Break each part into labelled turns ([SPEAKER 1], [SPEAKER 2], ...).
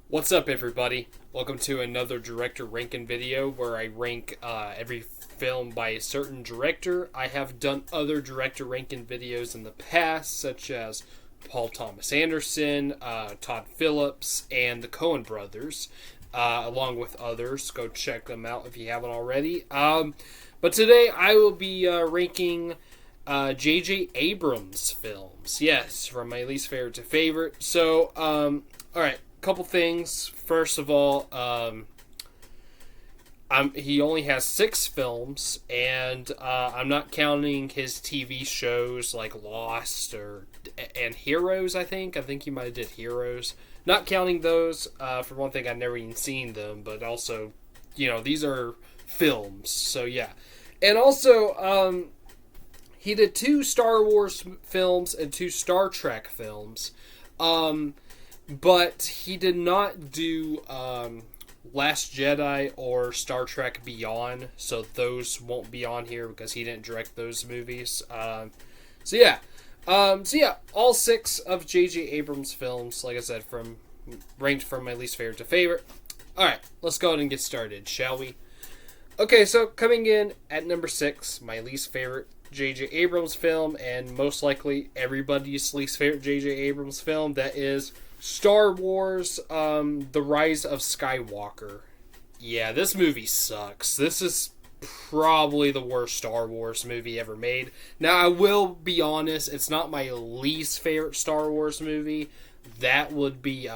[SPEAKER 1] What's up, everybody? Welcome to another director ranking video where I rank every film by a certain director. I have done other director ranking videos in the past, such as Paul Thomas Anderson, Todd Phillips, and the Coen brothers, along with others. Go check them out if you haven't already. But today I will be ranking J.J. Abrams films. Yes, from my least favorite to favorite. So, alright. Couple things. First of all, he only has 6 films, and I'm not counting his TV shows like Lost and Heroes. I think he might have did Heroes. Not counting those. For one thing, I've never even seen them, but also, these are films. So yeah, and also he did 2 Star Wars films and 2 Star Trek films. But he did not do Last Jedi or Star Trek Beyond, so those won't be on here because he didn't direct those movies. So yeah, all 6 of J.J. Abrams' films, like I said, ranked from my least favorite to favorite. All right, let's go ahead and get started, shall we? Okay, so coming in at number 6, my least favorite J.J. Abrams film, and most likely everybody's least favorite J.J. Abrams film, that is Star Wars, The Rise of Skywalker. Yeah, this movie sucks. This is probably the worst Star Wars movie ever made. Now, I will be honest, it's not my least favorite Star Wars movie. That would be,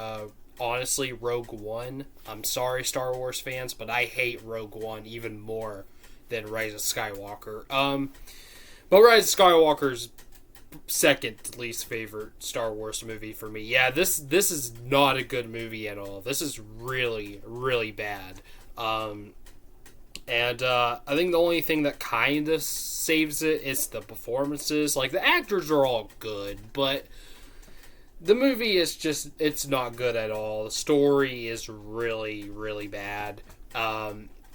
[SPEAKER 1] honestly, Rogue One. I'm sorry, Star Wars fans, but I hate Rogue One even more than Rise of Skywalker. But Rise of Skywalker's second least favorite Star Wars movie for me. Yeah, this is not a good movie at all. This is really, really bad. And I think the only thing that kind of saves it is the performances. Like, the actors are all good, but the movie is just, it's not good at all. The story is really, really bad.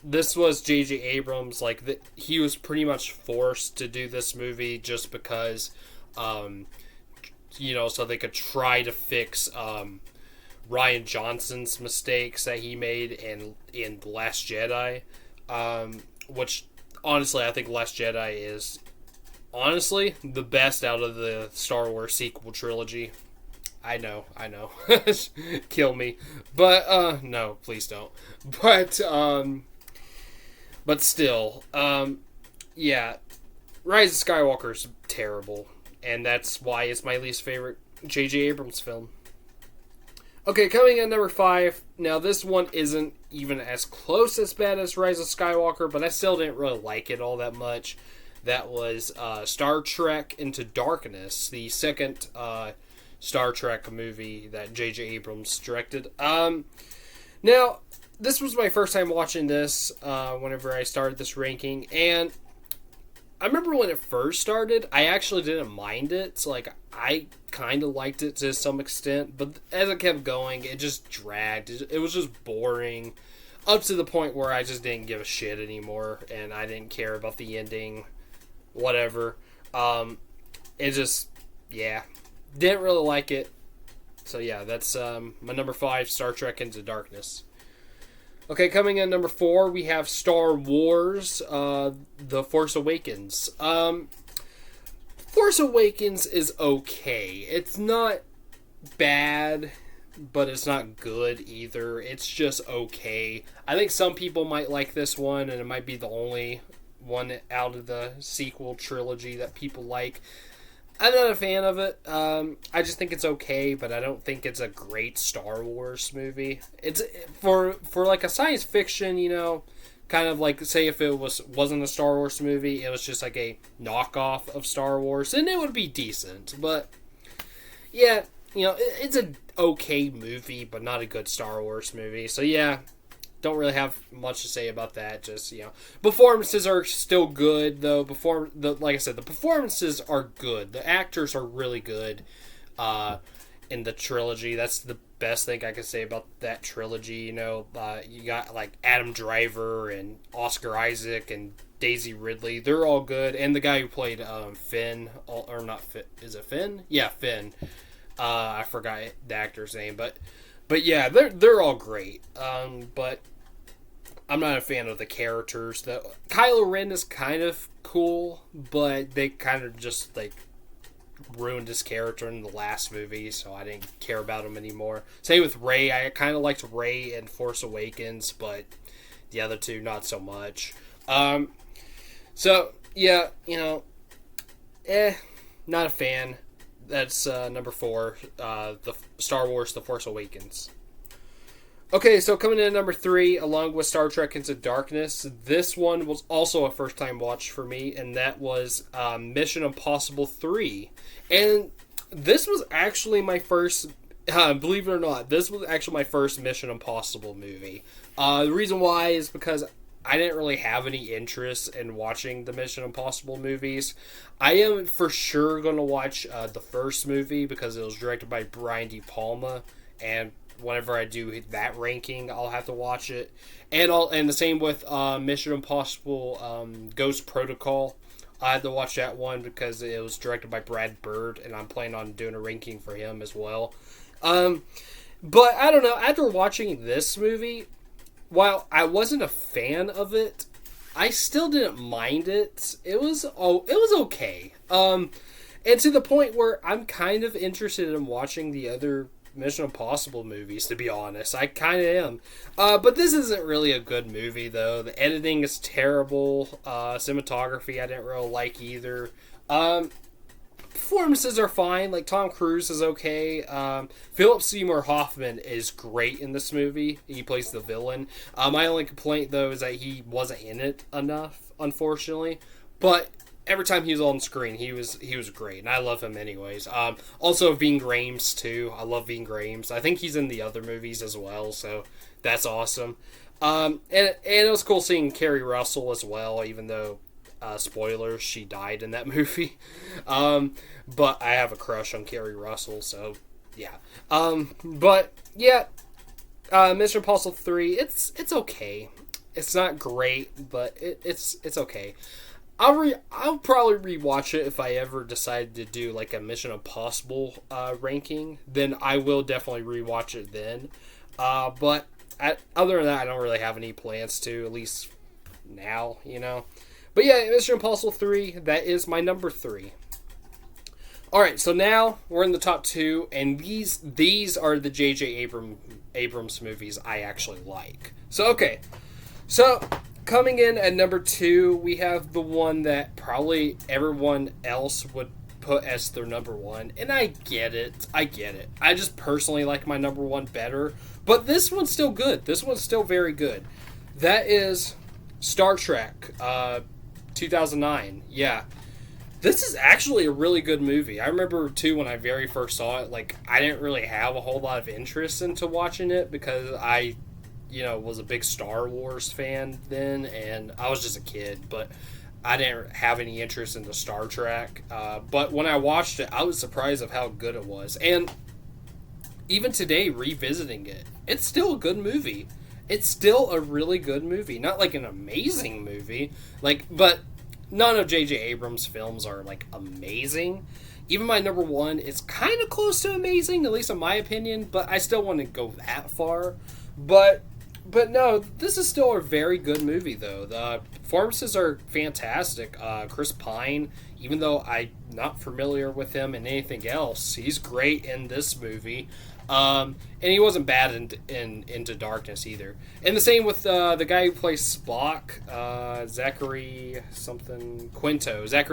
[SPEAKER 1] This was J.J. Abrams. He was pretty much forced to do this movie just because so they could try to fix Rian Johnson's mistakes that he made in The Last Jedi, which honestly I think Last Jedi is honestly the best out of the Star Wars sequel trilogy. I know, kill me, but no, please don't. But still, yeah, Rise of Skywalker is terrible. And that's why it's my least favorite J.J. Abrams film. Okay, coming in number 5. Now, this one isn't even as close as bad as Rise of Skywalker, but I still didn't really like it all that much. That was Star Trek Into Darkness, the second Star Trek movie that J.J. Abrams directed. Now, this was my first time watching this whenever I started this ranking, and I remember when it first started, I actually didn't mind it. So, I kind of liked it to some extent. But as it kept going, it just dragged. It was just boring. Up to the point where I just didn't give a shit anymore. And I didn't care about the ending. Whatever. It just, yeah. Didn't really like it. So, yeah, that's my number 5, Star Trek Into Darkness. Okay, coming in number 4, we have Star Wars, The Force Awakens. Force Awakens is okay. It's not bad, but it's not good either. It's just okay. I think some people might like this one, and it might be the only one out of the sequel trilogy that people like. I'm not a fan of it. I just think it's okay, but I don't think it's a great Star Wars movie. It's for like a science fiction, kind of like, say if it wasn't a Star Wars movie, it was just like a knockoff of Star Wars, and it would be decent. But yeah, it's an okay movie, but not a good Star Wars movie. So yeah, don't really have much to say about that. Just, performances are still good, though. Like I said, the performances are good. The actors are really good in the trilogy. That's the best thing I can say about that trilogy. You got like Adam Driver and Oscar Isaac and Daisy Ridley. They're all good. And the guy who played Finn, or not Finn, is it Finn? Yeah, Finn. I forgot the actor's name, but But yeah, they're all great. But I'm not a fan of the characters. Kylo Ren is kind of cool, but they kind of just like ruined his character in the last movie, so I didn't care about him anymore. Same with Rey. I kind of liked Rey in Force Awakens, but the other two not so much. So yeah, not a fan. That's number 4, the Star Wars: The Force Awakens. Okay, so coming in at number 3, along with Star Trek Into Darkness, this one was also a first-time watch for me, and that was Mission Impossible 3. And this was actually my first, believe it or not, this was actually my first Mission Impossible movie. The reason why is because I didn't really have any interest in watching the Mission Impossible movies. I am for sure going to watch the first movie because it was directed by Brian De Palma, and whenever I do that ranking, I'll have to watch it. And the same with Mission Impossible Ghost Protocol. I had to watch that one because it was directed by Brad Bird, and I'm planning on doing a ranking for him as well. But I don't know, after watching this movie, while I wasn't a fan of it, I still didn't mind it. It was okay. And to the point where I'm kind of interested in watching the other Mission Impossible movies, to be honest. I kind of am. But this isn't really a good movie, though. The editing is terrible. Cinematography I didn't really like either. Performances are fine. Like, Tom Cruise is okay. Philip Seymour Hoffman is great in this movie. He plays the villain. My only complaint, though, is that he wasn't in it enough, unfortunately. But every time he was on screen, he was great, and I love him anyways. Also, Ving Rhames, too. I love Ving Rhames. I think he's in the other movies as well, so that's awesome. And it was cool seeing Kerry Russell as well, even though, spoilers, she died in that movie. But I have a crush on Kerry Russell, so yeah. But yeah, Mission Impossible 3, it's okay. It's not great, but it's okay. I'll probably rewatch it if I ever decide to do like a Mission Impossible ranking. Then I will definitely rewatch it then. But other than that, I don't really have any plans to, at least now, But yeah, Mission Impossible 3, that is my number 3. Alright, so now we're in the top 2, and these are the J.J. Abrams movies I actually like. So, okay. So, coming in at number 2, we have the one that probably everyone else would put as their number 1. And I get it. I just personally like my number 1 better. But this one's still good. This one's still very good. That is Star Trek 2009. Yeah. This is actually a really good movie. I remember, too, when I very first saw it, like, I didn't really have a whole lot of interest into watching it because I was a big Star Wars fan then, and I was just a kid, but I didn't have any interest in the Star Trek. But when I watched it, I was surprised of how good it was. And even today, revisiting it, it's still a good movie. It's still a really good movie. Not like an amazing movie, but none of J.J. Abrams' films are, amazing. Even my number 1 is kind of close to amazing, at least in my opinion, but I still want to go that far. But no, this is still a very good movie, though. The performances are fantastic. Chris Pine, even though I'm not familiar with him in anything else, he's great in this movie. And he wasn't bad in Into Darkness either. And the same with the guy who plays Spock, Zachary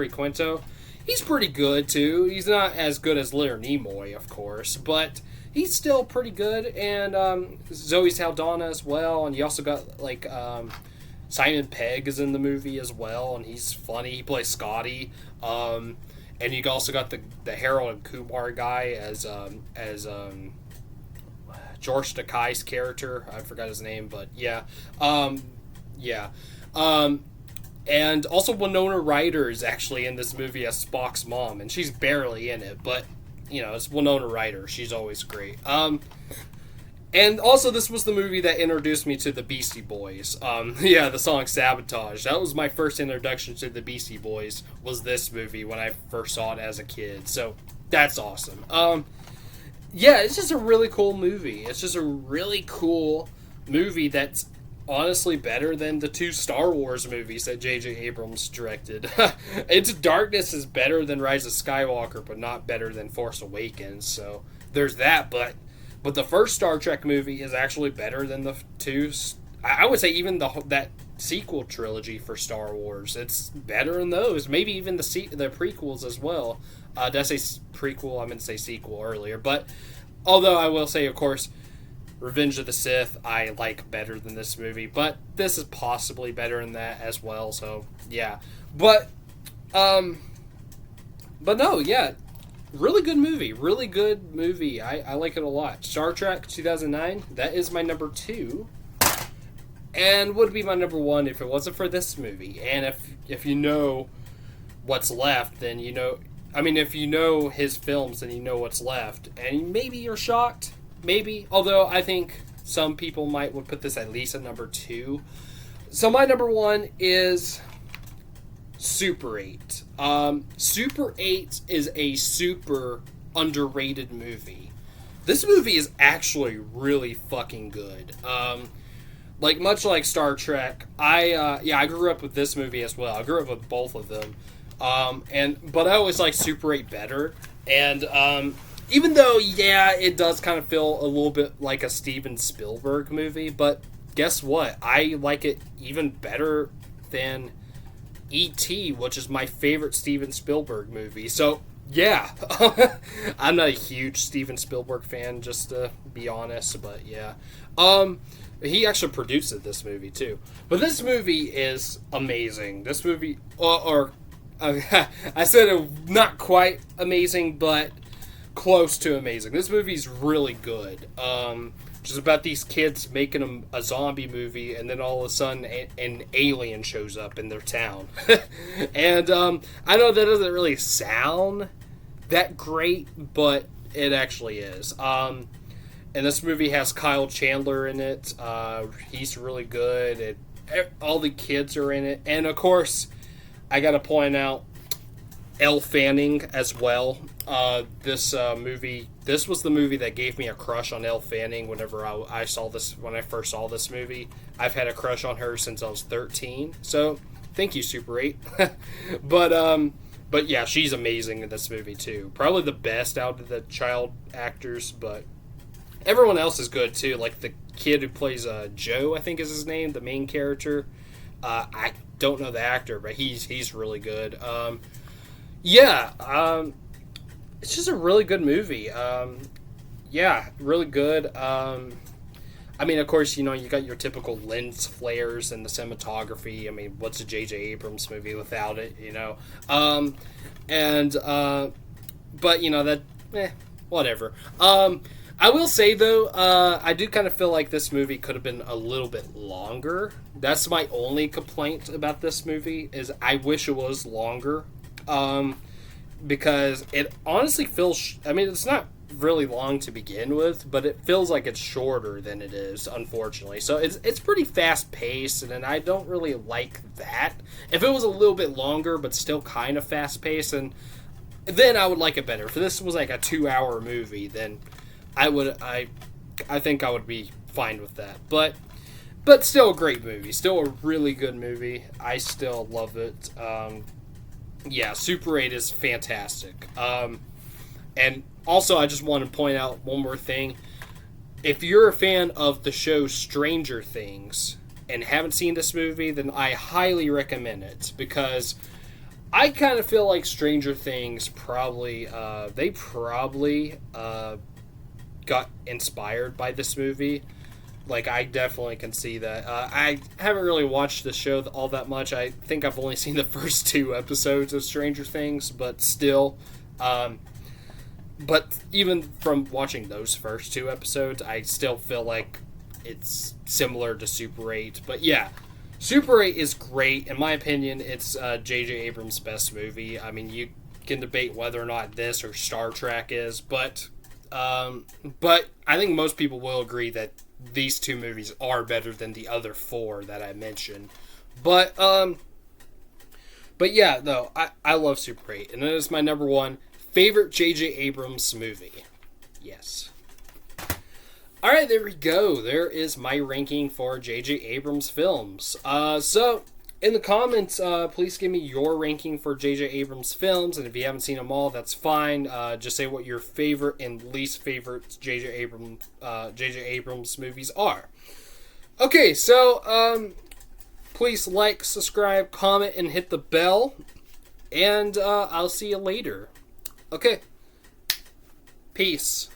[SPEAKER 1] Quinto. He's pretty good, too. He's not as good as Leonard Nimoy, of course, but he's still pretty good. And Zoe Saldana as well. And you also got, Simon Pegg is in the movie as well, and he's funny. He plays Scotty. And you also got the Harold and Kumar guy as George Takei's character. I forgot his name, but yeah. And also Winona Ryder is actually in this movie as Spock's mom, and she's barely in it, but, it's Winona Ryder. She's always great. And also this was the movie that introduced me to the Beastie Boys. The song Sabotage. That was my first introduction to the Beastie Boys, was this movie when I first saw it as a kid. So, that's awesome. yeah, it's just a really cool movie. It's just a really cool movie that's honestly better than the two Star Wars movies that J.J. Abrams directed. Into Darkness is better than Rise of Skywalker, but not better than Force Awakens. So there's that. But the first Star Trek movie is actually better than the two. I would say even that sequel trilogy for Star Wars. It's better than those. Maybe even the prequels as well. Did I say prequel? I meant to say sequel earlier. But although I will say, of course, Revenge of the Sith I like better than this movie, but this is possibly better than that as well. So yeah, but no, yeah, really good movie. I like it a lot. Star Trek 2009. That is my number 2, and would be my number 1 if it wasn't for this movie. And if you know what's left, then you know. I mean, if you know his films, then you know what's left, and maybe you're shocked. Maybe, although I think some people would put this at least at number 2. So my number 1 is Super 8. Super 8 is a super underrated movie. This movie is actually really fucking good. Much like Star Trek, I grew up with this movie as well. I grew up with both of them. But I always like Super 8 better. And even though, yeah, it does kind of feel a little bit like a Steven Spielberg movie, but guess what? I like it even better than E.T., which is my favorite Steven Spielberg movie. So, yeah, I'm not a huge Steven Spielberg fan, just to be honest, but yeah. He actually produced this movie, too. But this movie is amazing. This movie, I said it not quite amazing, but close to amazing. This movie's really good. Just about these kids making a zombie movie, and then all of a sudden an alien shows up in their town. And I know that doesn't really sound that great, but it actually is. And this movie has Kyle Chandler in it. He's really good. All the kids are in it. And of course, I gotta point out Elle Fanning as well. This was the movie that gave me a crush on Elle Fanning whenever I saw this, when I first saw this movie. I've had a crush on her since I was 13. So, thank you, Super 8. But yeah, she's amazing in this movie too. Probably the best out of the child actors, but everyone else is good too. Like the kid who plays Joe, I think is his name, the main character. I don't know the actor, but he's really good. It's just a really good movie. Really good. I mean, of course, you got your typical lens flares and the cinematography. I mean, what's a J.J. Abrams movie without it, whatever. I will say, though, I do kind of feel like this movie could have been a little bit longer. That's my only complaint about this movie, is I wish it was longer. Because it honestly feels... I mean, it's not really long to begin with, but it feels like it's shorter than it is, unfortunately. So it's pretty fast-paced, and I don't really like that. If it was a little bit longer, but still kind of fast-paced, then I would like it better. If this was like a 2-hour movie, then I think I would be fine with that. But still a great movie. Still a really good movie. I still love it. Super 8 is fantastic. And also, I just want to point out one more thing. If you're a fan of the show Stranger Things and haven't seen this movie, then I highly recommend it, because I kind of feel like Stranger Things probably got inspired by this movie. Like, I definitely can see that. I haven't really watched the show all that much. I think I've only seen the first 2 episodes of Stranger Things, but still. But even from watching those first 2 episodes, I still feel like it's similar to Super 8. But yeah, Super 8 is great. In my opinion, it's J.J. Abrams' best movie. I mean, you can debate whether or not this or Star Trek is, but I think most people will agree that these 2 movies are better than the other 4 that I mentioned. But yeah, though, I love Super 8, and it is my number 1 favorite J.J. Abrams movie. Yes. Alright, there we go. There is my ranking for J.J. Abrams films. So, in the comments, please give me your ranking for J.J. Abrams films, and if you haven't seen them all, that's fine. Just say what your favorite and least favorite J.J. Abrams movies are. Okay, so, please like, subscribe, comment, and hit the bell, and I'll see you later. Okay. Peace.